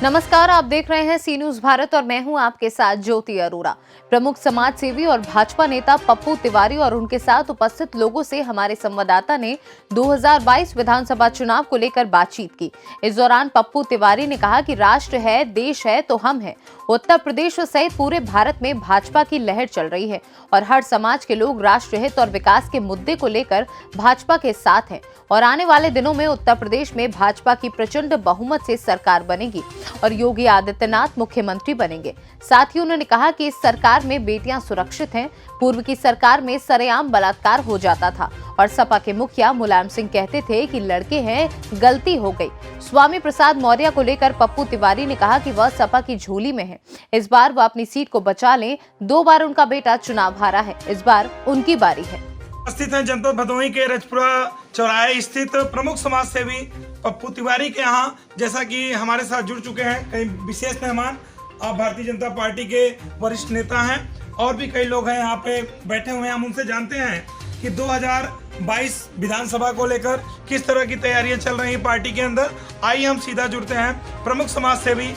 नमस्कार, आप देख रहे हैं सी न्यूज भारत और मैं हूं आपके साथ ज्योति अरोरा। प्रमुख समाज सेवी और भाजपा नेता पप्पू तिवारी और उनके साथ उपस्थित लोगों से हमारे संवाददाता ने 2022 विधानसभा चुनाव को लेकर बातचीत की। इस दौरान पप्पू तिवारी ने कहा कि राष्ट्र है, देश है तो हम हैं। उत्तर प्रदेश सहित पूरे भारत में भाजपा की लहर चल रही है और हर समाज के लोग राष्ट्र हित और विकास के मुद्दे को लेकर भाजपा के साथ हैं और आने वाले दिनों में उत्तर प्रदेश में भाजपा की प्रचंड बहुमत से सरकार बनेगी और योगी आदित्यनाथ मुख्यमंत्री बनेंगे। साथ ही उन्होंने कहा कि इस सरकार में बेटियां सुरक्षित हैं। पूर्व की सरकार में सरेआम बलात्कार हो जाता था और सपा के मुखिया मुलायम सिंह कहते थे कि लड़के हैं, गलती हो गई। स्वामी प्रसाद मौर्य को लेकर पप्पू तिवारी ने कहा कि वह सपा की झोली में है। इस बार वह अपनी सीट को बचा लें। 2 बार उनका बेटा चुनाव हारा है, इस बार उनकी बारी है। स्थित है जनपद भदोही के रजपुरा चौराहे स्थित प्रमुख समाज सेवी पप्पू तिवारी के यहाँ, जैसा कि हमारे साथ जुड़ चुके हैं कई विशेष मेहमान। आप भारतीय जनता पार्टी के वरिष्ठ नेता हैं और भी कई लोग हैं यहाँ पे बैठे हुए हैं। हम उनसे जानते हैं कि 2022 विधानसभा को लेकर किस तरह की तैयारियां चल रही हैं पार्टी के अंदर। आइए हम सीधा जुड़ते हैं प्रमुख समाज सेवी,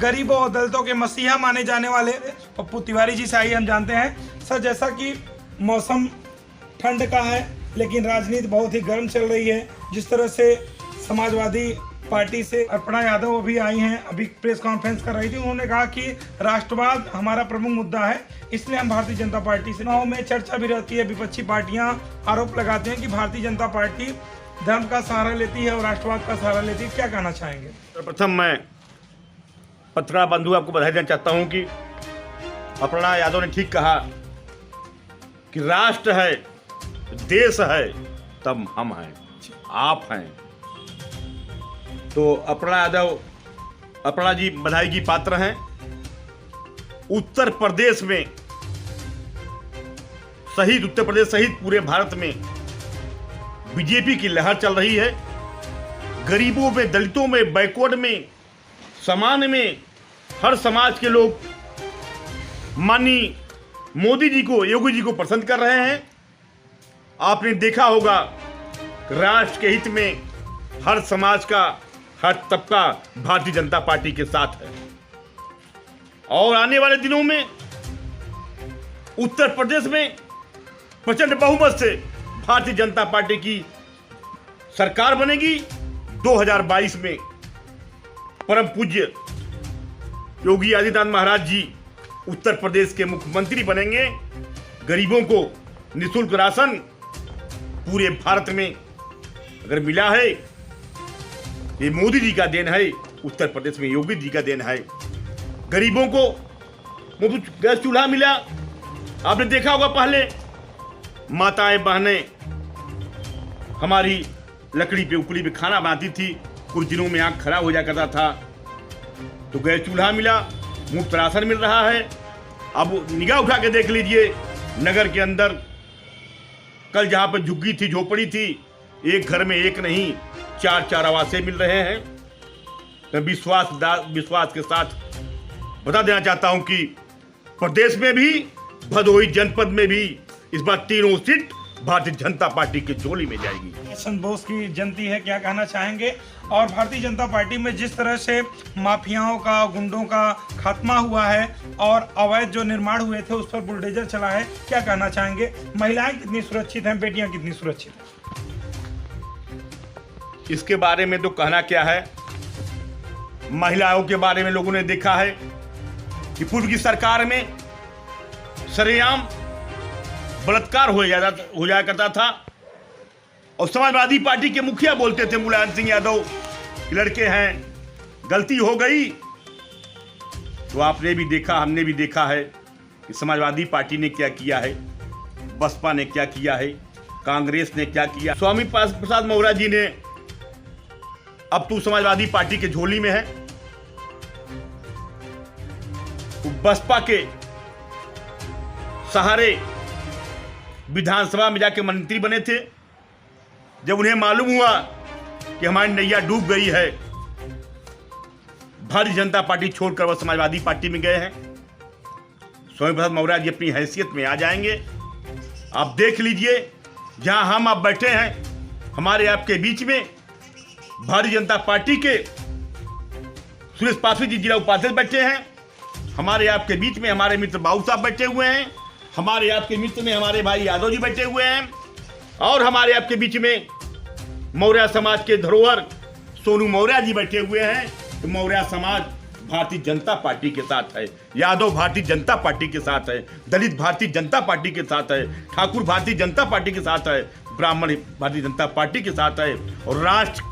गरीबों और दलितों के मसीहा माने जाने वाले पप्पू तिवारी जी से। आइए हम जानते हैं सर, जैसा कि मौसम ठंड का है लेकिन राजनीति बहुत ही गर्म चल रही है। जिस तरह से समाजवादी पार्टी से अर्पणा यादव अभी आई हैं, अभी प्रेस कॉन्फ्रेंस कर रही थी, उन्होंने कहा कि राष्ट्रवाद हमारा प्रमुख मुद्दा है, इसलिए हम भारतीय जनता पार्टी से। चुनाव में चर्चा भी रहती है, विपक्षी पार्टियां आरोप लगाते हैं कि भारतीय जनता पार्टी धर्म का सहारा लेती है और राष्ट्रवाद का सहारा लेती है। क्या कहना चाहेंगे? प्रथम मैं पत्रकार बंधु आपको बधाई देना चाहता हूं कि अर्पणा यादव ने ठीक कहा कि राष्ट्र है, देश है तब हम हैं, आप हैं। तो अर्पणा जी बधाई की पात्र हैं। उत्तर प्रदेश सहित पूरे भारत में बीजेपी की लहर चल रही है। गरीबों में, दलितों में, बैकवर्ड में, सामान्य में हर समाज के लोग माननीय मोदी जी को, योगी जी को पसंद कर रहे हैं। आपने देखा होगा राष्ट्र के हित में हर समाज का, हर तबका भारतीय जनता पार्टी के साथ है और आने वाले दिनों में उत्तर प्रदेश में प्रचंड बहुमत से भारतीय जनता पार्टी की सरकार बनेगी। 2022 में परम पूज्य योगी आदित्यनाथ महाराज जी उत्तर प्रदेश के मुख्यमंत्री बनेंगे। गरीबों को निःशुल्क राशन पूरे भारत में अगर मिला है, ये मोदी जी का देन है। उत्तर प्रदेश में योगी जी का देन है। गरीबों को मुफ्त गैस चूल्हा मिला। आपने देखा होगा पहले माताएं बहनें हमारी लकड़ी पे, उकड़ी पे खाना बनाती थी, कुछ दिनों में आंख खराब हो जाया करता था, तो गैस चूल्हा मिला, मुफ्त राशन मिल रहा है। अब निगाह उठा के देख लीजिए, नगर के अंदर कल जहाँ पर झुग्गी थी, झोपड़ी थी, एक घर में एक नहीं 4 आवासें मिल रहे हैं। मैं विश्वास के साथ बता देना चाहता हूं कि प्रदेश में भी, भदोही जनपद में भी इस बार 3 सीट भारतीय जनता पार्टी की झोली में जाएगी। संतोष की जनती है, क्या कहना चाहेंगे? और भारतीय जनता पार्टी में जिस तरह से माफियाओं का, गुंडों का खात्मा हुआ है और अवैध जो निर्माण हुए थे उस पर बुलडोजर चला है, क्या कहना चाहेंगे? महिलाएं कितनी सुरक्षित हैं, बेटियां कितनी सुरक्षित हैं? इसके बारे में तो कहना क्या है। महिलाओं के बारे में लोगों ने देखा है कि पूर्व की सरकार में सरेआम बलात्कार हो जाया करता था और समाजवादी पार्टी के मुखिया बोलते थे मुलायम सिंह यादव कि लड़के हैं, गलती हो गई। तो आपने भी देखा, हमने भी देखा है कि समाजवादी पार्टी ने क्या किया है, बसपा ने क्या किया है, कांग्रेस ने क्या किया। स्वामी प्रसाद मौर्य जी ने अब तू समाजवादी पार्टी के झोली में है। तो बसपा के सहारे विधानसभा में जाके मंत्री बने थे। जब उन्हें मालूम हुआ कि हमारी नैया डूब गई है, भारतीय जनता पार्टी छोड़कर वह समाजवादी पार्टी में गए हैं। स्वामी प्रसाद मौर्य जी अपनी हैसियत में आ जाएंगे। आप देख लीजिए, जहां हम आप बैठे हैं, हमारे आपके बीच में भारतीय जनता पार्टी के सुरेश पासवान जी जिला उपाध्यक्ष बैठे हैं, हमारे आपके बीच में हमारे मित्र बाबू साहब बैठे हुए हैं, हमारे आपके मित्र में हमारे भाई यादव जी बैठे हुए हैं, और हमारे आपके बीच में मौर्य समाज के धरोहर सोनू मौर्य जी बैठे हुए हैं। तो मौर्य समाज भारतीय जनता पार्टी के साथ है, यादव भारतीय जनता पार्टी के साथ है, दलित भारतीय जनता पार्टी के साथ है, ठाकुर भारतीय जनता पार्टी के साथ है, ब्राह्मण भारतीय जनता पार्टी के साथ है, और राष्ट्र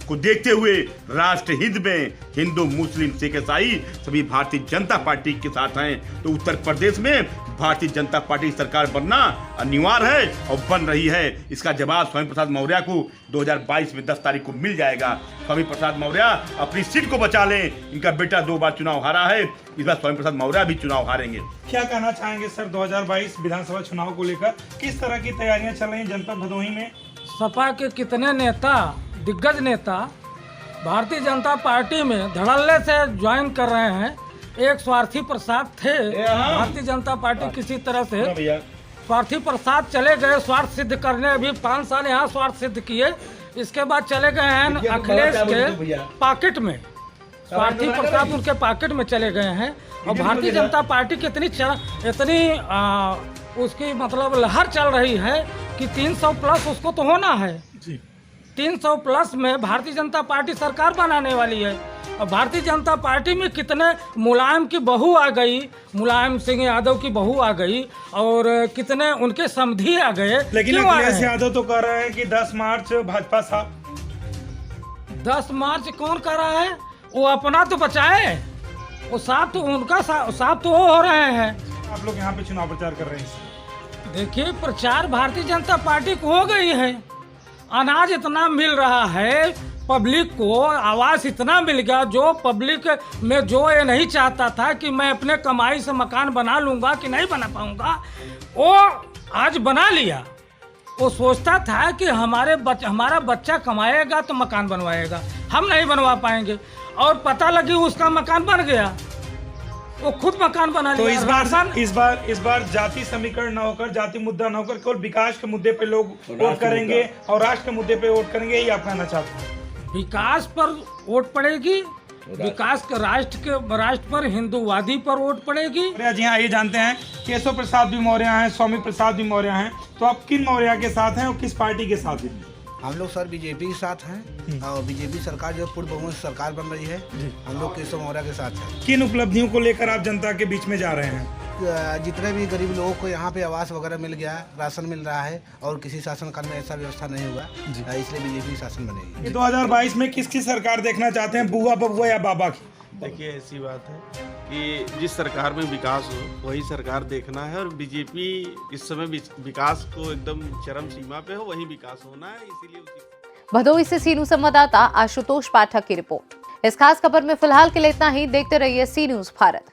को देखते हुए राष्ट्र हित में हिंदू मुस्लिम सिख ईसाई सभी भारतीय जनता पार्टी के साथ हैं। तो उत्तर प्रदेश में भारतीय जनता पार्टी की सरकार बनना अनिवार्य है और बन रही है। इसका जवाब स्वामी प्रसाद मौर्य को 2022 में 10 तारीख को मिल जाएगा। स्वामी प्रसाद मौर्य अपनी सीट को बचा लें, इनका बेटा 2 बार चुनाव हारा है, इस बार स्वामी प्रसाद मौर्य भी चुनाव हारेंगे। क्या कहना चाहेंगे सर 2022 विधानसभा चुनाव को लेकर किस तरह की तैयारियां चल रही हैं जनपद भदोही में? सपा के कितने नेता, दिग्गज नेता भारतीय जनता पार्टी में धड़ल्ले से ज्वाइन कर रहे हैं। एक स्वार्थी प्रसाद थे भारतीय जनता पार्टी, किसी तरह से स्वार्थी प्रसाद चले गए स्वार्थ सिद्ध करने। अभी 5 साल यहाँ स्वार्थ सिद्ध किए, इसके बाद चले गए हैं अखिलेश के पॉकेट में। स्वार्थी प्रसाद उनके पॉकेट में चले गए हैं और भारतीय जनता पार्टी की इतनी उसकी मतलब लहर चल रही है कि 300 प्लस उसको तो होना है। 300 प्लस में भारतीय जनता पार्टी सरकार बनाने वाली है। और भारतीय जनता पार्टी में कितने मुलायम की बहू आ गई, मुलायम सिंह यादव की बहू आ गई, और कितने उनके समधी आ गए। लेकिन अखिलेश यादव तो कह रहे हैं कि 10 मार्च भाजपा साहब। 10 मार्च कौन कर रहा है? वो अपना तो बचाए, वो साथ तो उनका साथ तो वो हो रहे हैं। आप लोग यहाँ पे चुनाव प्रचार कर रहे हैं। देखिए, प्रचार भारतीय जनता पार्टी को हो गई है। अनाज इतना मिल रहा है पब्लिक को, आवास इतना मिल गया, जो पब्लिक में जो ये नहीं चाहता था कि मैं अपने कमाई से मकान बना लूँगा कि नहीं बना पाऊँगा, वो आज बना लिया। वो सोचता था कि हमारा बच्चा कमाएगा तो मकान बनवाएगा, हम नहीं बनवा पाएंगे, और पता लगी उसका मकान बन गया, वो खुद मकान बना तो लिया। इस बार जाति समीकरण न होकर, जाति मुद्दा न होकर, केवल विकास के मुद्दे पे लोग वोट करेंगे और राष्ट्र के मुद्दे पे वोट करेंगे, यही आप कहना चाहते हैं? विकास पर वोट पड़ेगी, विकास के राष्ट्र पर, हिंदूवादी पर वोट पड़ेगी। जी हाँ, ये जानते हैं केशव प्रसाद भी मौर्य हैं, स्वामी प्रसाद भी मौर्य हैं, तो आप किन मौर्य के साथ हैं और किस पार्टी के साथ हैं? हम लोग सर बीजेपी के साथ हैं, और बीजेपी सरकार जो पूर्ण बहुमत सरकार बन रही है, हम लोग केशव मौर्य के साथ हैं। किन उपलब्धियों को लेकर आप जनता के बीच में जा रहे हैं? जितने भी गरीब लोगों को यहाँ पे आवास वगैरह मिल गया, राशन मिल रहा है, और किसी शासनकाल में ऐसा व्यवस्था नहीं हुआ, इसलिए बीजेपी शासन बनेगी। ये 2022 में किसकी सरकार देखना चाहते हैं, बुआ बबुआ या बाबा की? देखिए, ऐसी बात है कि जिस सरकार में विकास हो वही सरकार देखना है, और बीजेपी इस समय विकास को एकदम चरम सीमा पे हो, वही विकास होना है, इसीलिए भदोही से सीनू संवाददाता आशुतोष पाठक की रिपोर्ट। इस खास खबर में फिलहाल के लिए इतना ही। देखते रहिए सी न्यूज़ भारत।